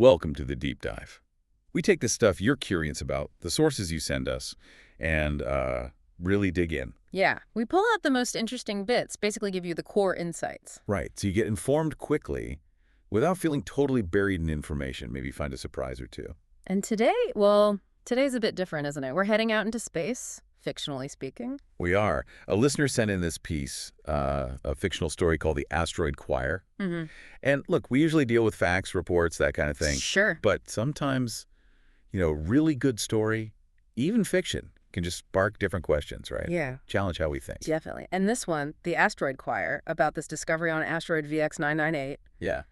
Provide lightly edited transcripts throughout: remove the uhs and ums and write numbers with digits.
Welcome to the deep dive. We take the stuff you're curious about, the sources you send us, and really dig in. Yeah, we pull out the most interesting bits, basically give you the core insights. Right, so you get informed quickly without feeling totally buried in information, maybe find a surprise or two. And today, well, today's a bit different, isn't it? We're heading out into space, fictionally speaking. We are. A listener sent in this piece, a fictional story called The Asteroid Choir. Mm-hmm. And look, we usually deal with facts, reports, that kind of thing. Sure. But sometimes, really good story, even fiction, can just spark different questions, right? Yeah. Challenge how we think. Definitely. And this one, The Asteroid Choir, about this discovery on asteroid VX998, Yeah.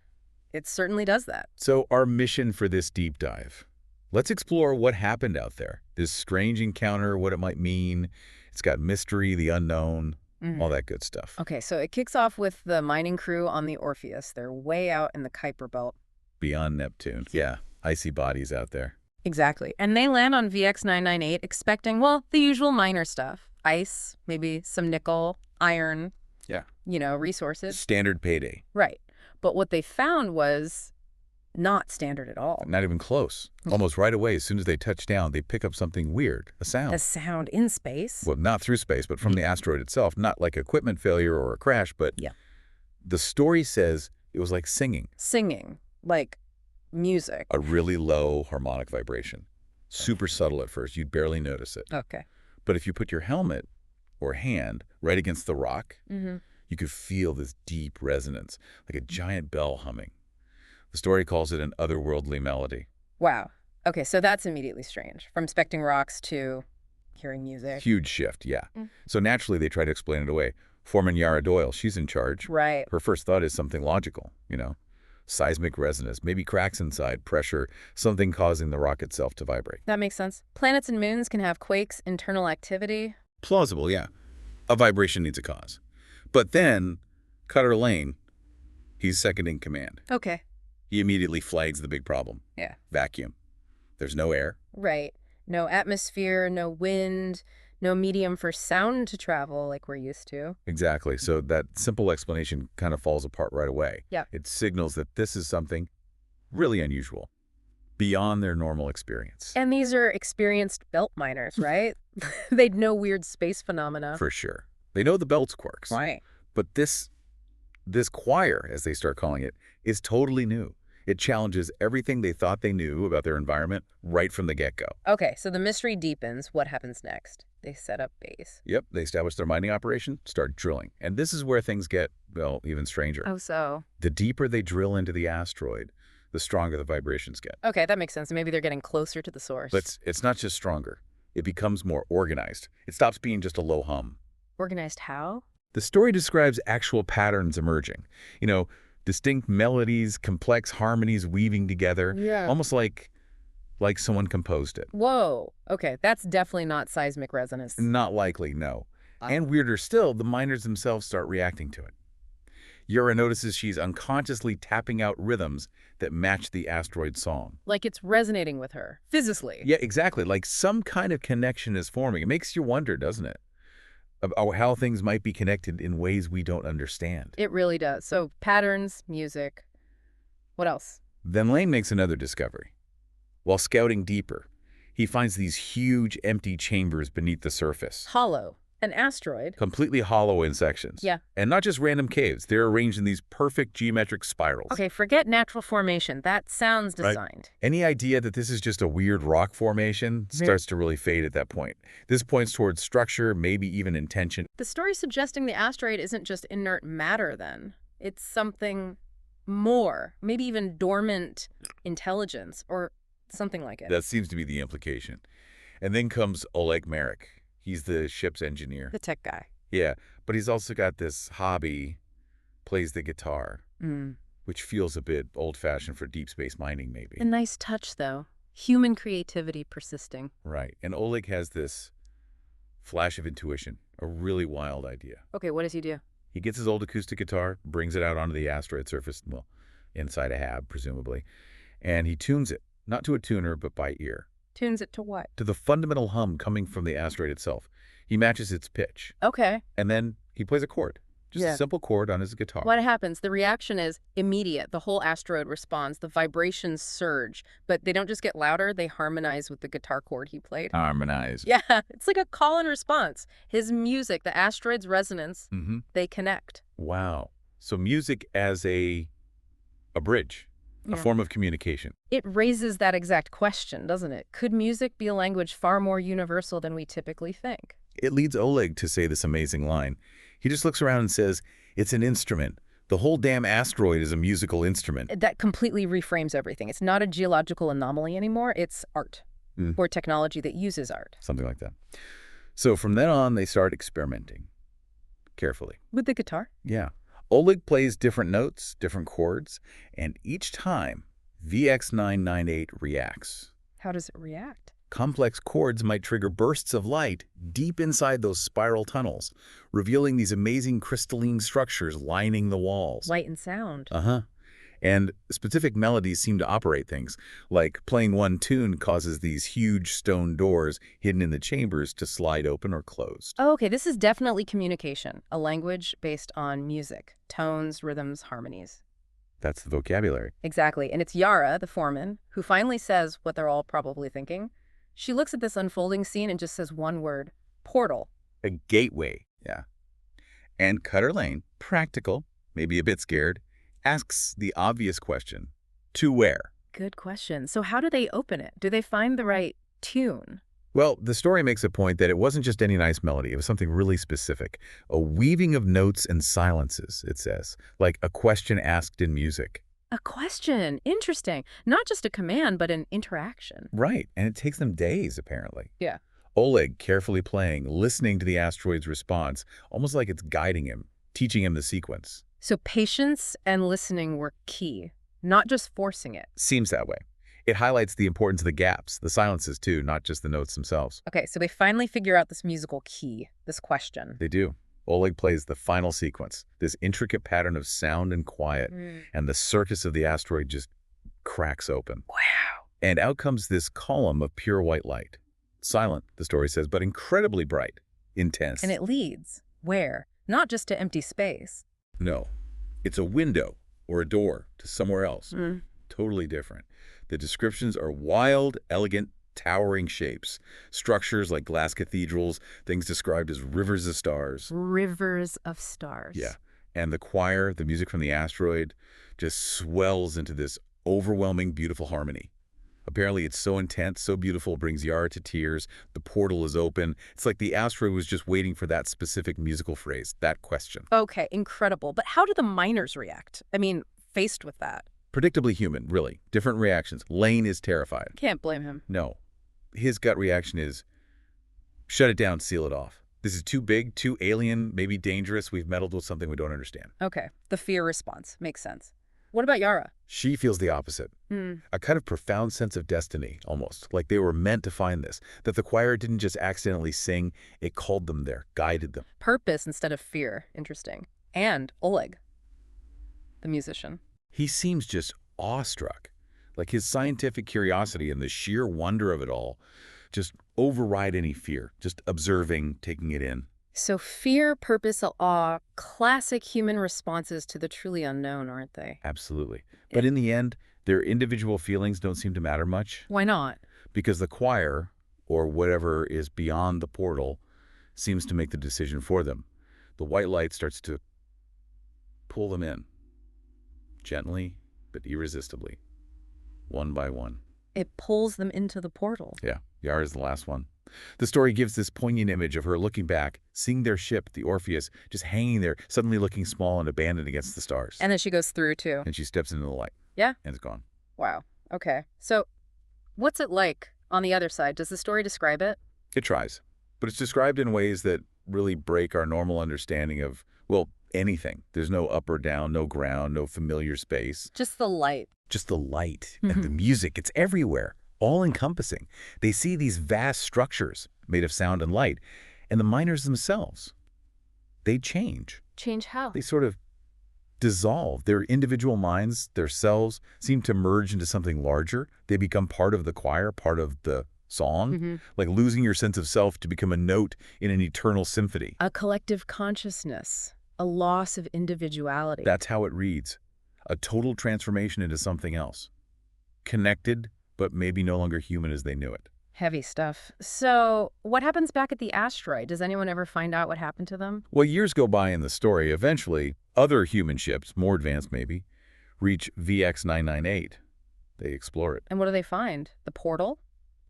it certainly does that. So our mission for this deep dive, let's explore what happened out there. This strange encounter, what it might mean. It's got mystery, the unknown, all that good stuff. Okay, so it kicks off with the mining crew on the Orpheus. They're way out in the Kuiper Belt. Beyond Neptune. Yeah, icy bodies out there. Exactly. And they land on VX998 expecting, well, the usual miner stuff. Ice, maybe some nickel, iron, Yeah. Resources. Standard payday. Right. But what they found was not standard at all. Not even close. Almost right away, as soon as they touch down, they pick up something weird, a sound. A sound in space? Well, not through space, but from the asteroid itself. Not like equipment failure or a crash, but Yeah. the story says it was like singing. Singing, like music. A really low harmonic vibration. Super subtle at first. You'd barely notice it. Okay. But if you put your helmet or hand right against the rock, you could feel this deep resonance, like a giant bell humming. The story calls it an otherworldly melody. Wow. Okay, so that's immediately strange. From inspecting rocks to hearing music. Huge shift, yeah. So naturally, they try to explain it away. Foreman Yara Doyle, she's in charge. Right. Her first thought is something logical, seismic resonance, maybe cracks inside, pressure, something causing the rock itself to vibrate. That makes sense. Planets and moons can have quakes, internal activity. Plausible, yeah. A vibration needs a cause. But then, Cutter Lane, he's second in command. Okay. He immediately flags the big problem. Yeah. Vacuum. There's no air. Right. No atmosphere, no wind, no medium for sound to travel like we're used to. Exactly. So that simple explanation kind of falls apart right away. Yeah. It signals that this is something really unusual, beyond their normal experience. And these are experienced belt miners, right? They'd know weird space phenomena. For sure. They know the belt's quirks. Right. But this choir, as they start calling it, is totally new. It challenges everything they thought they knew about their environment right from the get-go. Okay, so the mystery deepens. What happens next? They set up base. Yep, they establish their mining operation, start drilling. And this is where things get, well, even stranger. Oh, so? The deeper they drill into the asteroid, the stronger the vibrations get. Okay, that makes sense. Maybe they're getting closer to the source. But it's not just stronger. It becomes more organized. It stops being just a low hum. Organized how? The story describes actual patterns emerging. Distinct melodies, complex harmonies weaving together. Yeah. Almost like someone composed it. Whoa. Okay, that's definitely not seismic resonance. Not likely, no. And weirder still, the miners themselves start reacting to it. Yura notices she's unconsciously tapping out rhythms that match the asteroid song. Like it's resonating with her, physically. Yeah, exactly. Like some kind of connection is forming. It makes you wonder, doesn't it? About how things might be connected in ways we don't understand. It really does. So patterns, music. What else? Then Lane makes another discovery. While scouting deeper, he finds these huge empty chambers beneath the surface. Hollow. An asteroid. Completely hollow in sections. Yeah. And not just random caves. They're arranged in these perfect geometric spirals. Okay, forget natural formation. That sounds designed. Right. Any idea that this is just a weird rock formation starts to really fade at that point. This points towards structure, maybe even intention. The story suggesting the asteroid isn't just inert matter then. It's something more, maybe even dormant intelligence or something like it. That seems to be the implication. And then comes Oleg Marek. He's the ship's engineer. The tech guy. Yeah, but he's also got this hobby, plays the guitar, which feels a bit old-fashioned for deep space mining, maybe. A nice touch, though. Human creativity persisting. Right, and Oleg has this flash of intuition, a really wild idea. Okay, what does he do? He gets his old acoustic guitar, brings it out onto the asteroid surface, well, inside a hab, presumably, and he tunes it, not to a tuner, but by ear. Tunes it to what? To the fundamental hum coming from the asteroid itself. He matches its pitch. Okay. And then he plays a chord. Just a simple chord on his guitar. What happens? The reaction is immediate. The whole asteroid responds. The vibrations surge, but they don't just get louder. They harmonize with the guitar chord he played. Harmonize. Yeah, it's like a call and response. His music, the asteroid's resonance, they connect. Wow. So music as a bridge, a form of communication. It raises that exact question, doesn't it? Could music be a language far more universal than we typically think? It leads Oleg to say this amazing line. He just looks around and says, it's an instrument. The whole damn asteroid is a musical instrument. That completely reframes everything. It's not a geological anomaly anymore. It's art or technology that uses art. Something like that. So from then on, they start experimenting carefully. With the guitar? Yeah. Oleg plays different notes, different chords, and each time, VX998 reacts. How does it react? Complex chords might trigger bursts of light deep inside those spiral tunnels, revealing these amazing crystalline structures lining the walls. Light and sound. And specific melodies seem to operate things, like playing one tune causes these huge stone doors hidden in the chambers to slide open or closed. Oh, okay, this is definitely communication, a language based on music, tones, rhythms, harmonies. That's the vocabulary. Exactly, and it's Yara, the foreman, who finally says what they're all probably thinking. She looks at this unfolding scene and just says one word, portal. A gateway, yeah. And Cutter Lane, practical, maybe a bit scared, asks the obvious question, to where? Good question. So how do they open it? Do they find the right tune? Well, the story makes a point that it wasn't just any nice melody. It was something really specific. A weaving of notes and silences, it says, like a question asked in music. A question. Interesting. Not just a command, but an interaction. Right, and it takes them days, apparently. Yeah. Oleg carefully playing, listening to the asteroid's response, almost like it's guiding him, teaching him the sequence. So patience and listening were key, not just forcing it. Seems that way. It highlights the importance of the gaps, the silences too, not just the notes themselves. Okay, so they finally figure out this musical key, this question. They do. Oleg plays the final sequence, this intricate pattern of sound and quiet, and the circus of the asteroid just cracks open. Wow. And out comes this column of pure white light. Silent, the story says, but incredibly bright, intense. And it leads. Where? Not just to empty space. No. It's a window or a door to somewhere else. Totally different. The descriptions are wild, elegant, towering shapes. Structures like glass cathedrals, things described as rivers of stars. Rivers of stars. Yeah. And the choir, the music from the asteroid, just swells into this overwhelming, beautiful harmony. Apparently it's so intense, so beautiful, it brings Yara to tears. The portal is open. It's like the asteroid was just waiting for that specific musical phrase, that question. Okay, incredible. But how do the miners react? I mean, faced with that. Predictably human, really. Different reactions. Lane is terrified. Can't blame him. No. His gut reaction is, shut it down, seal it off. This is too big, too alien, maybe dangerous. We've meddled with something we don't understand. Okay, the fear response. Makes sense. What about Yara? She feels the opposite. A kind of profound sense of destiny, almost, like they were meant to find this, that the choir didn't just accidentally sing, it called them there, guided them. Purpose instead of fear. Interesting. And Oleg, the musician. He seems just awestruck, like his scientific curiosity and the sheer wonder of it all just override any fear, just observing, taking it in. So fear, purpose, awe, classic human responses to the truly unknown, aren't they? Absolutely. But in the end, their individual feelings don't seem to matter much. Why not? Because the choir, or whatever is beyond the portal, seems to make the decision for them. The white light starts to pull them in, gently but irresistibly, one by one. It pulls them into the portal. Yeah, Yara's the last one. The story gives this poignant image of her looking back, seeing their ship, the Orpheus, just hanging there, suddenly looking small and abandoned against the stars. And then she goes through, too. And she steps into the light. Yeah? And it's gone. Wow. Okay. So what's it like on the other side? Does the story describe it? It tries. But it's described in ways that really break our normal understanding of, well, anything. There's no up or down, no ground, no familiar space. Just the light. Just the light and the music. It's everywhere. All-encompassing. They see these vast structures made of sound and light, and the miners themselves, they change. Change how? They sort of dissolve. Their individual minds, their selves, seem to merge into something larger. They become part of the choir, part of the song, like losing your sense of self to become a note in an eternal symphony. A collective consciousness. A loss of individuality. That's how it reads. A total transformation into something else. Connected, but maybe no longer human as they knew it. Heavy stuff. So, what happens back at the asteroid? Does anyone ever find out what happened to them? Well, years go by in the story. Eventually, other human ships, more advanced maybe, reach VX-998. They explore it. And what do they find? The portal?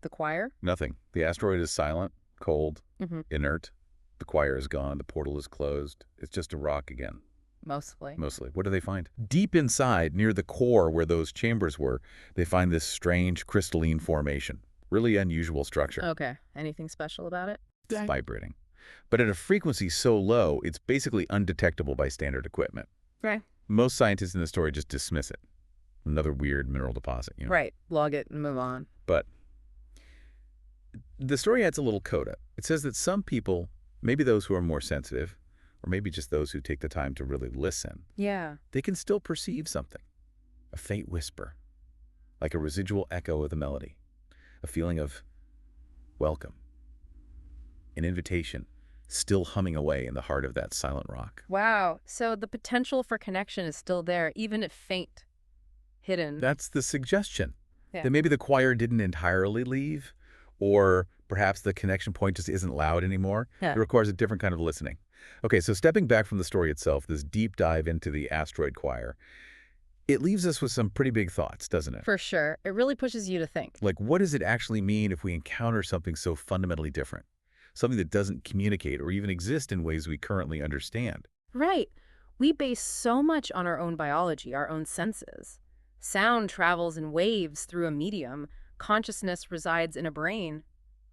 The choir? Nothing. The asteroid is silent, cold, inert. The choir is gone. The portal is closed. It's just a rock again. Mostly. Mostly. What do they find? Deep inside, near the core where those chambers were, they find this strange crystalline formation. Really unusual structure. Okay. Anything special about it? It's vibrating. But at a frequency so low, it's basically undetectable by standard equipment. Right. Most scientists in the story just dismiss it. Another weird mineral deposit, you know. Right. Log it and move on. But the story adds a little coda. It says that some people, maybe those who are more sensitive, or maybe just those who take the time to really listen, Yeah. they can still perceive something. A faint whisper, like a residual echo of the melody. A feeling of welcome. An invitation, still humming away in the heart of that silent rock. Wow. So the potential for connection is still there, even if faint, hidden. That's the suggestion. Yeah. That maybe the choir didn't entirely leave, or perhaps the connection point just isn't loud anymore. Yeah. It requires a different kind of listening. Okay, so stepping back from the story itself, this deep dive into the asteroid choir, it leaves us with some pretty big thoughts, doesn't it? For sure. It really pushes you to think. Like, what does it actually mean if we encounter something so fundamentally different? Something that doesn't communicate or even exist in ways we currently understand. Right. We base so much on our own biology, our own senses. Sound travels in waves through a medium. Consciousness resides in a brain.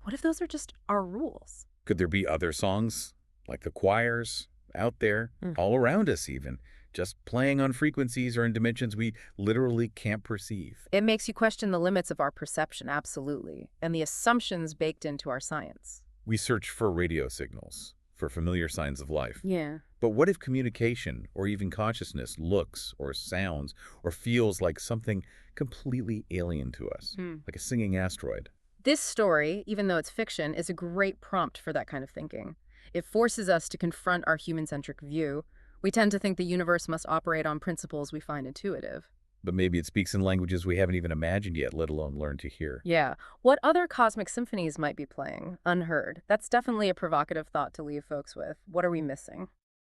What if those are just our rules? Could there be other songs, like the choirs, out there, all around us even, just playing on frequencies or in dimensions we literally can't perceive? It makes you question the limits of our perception, absolutely, and the assumptions baked into our science. We search for radio signals, for familiar signs of life. Yeah. But what if communication or even consciousness looks or sounds or feels like something completely alien to us, like a singing asteroid? This story, even though it's fiction, is a great prompt for that kind of thinking. It forces us to confront our human-centric view. We tend to think the universe must operate on principles we find intuitive. But maybe it speaks in languages we haven't even imagined yet, let alone learned to hear. Yeah. What other cosmic symphonies might be playing? Unheard. That's definitely a provocative thought to leave folks with. What are we missing?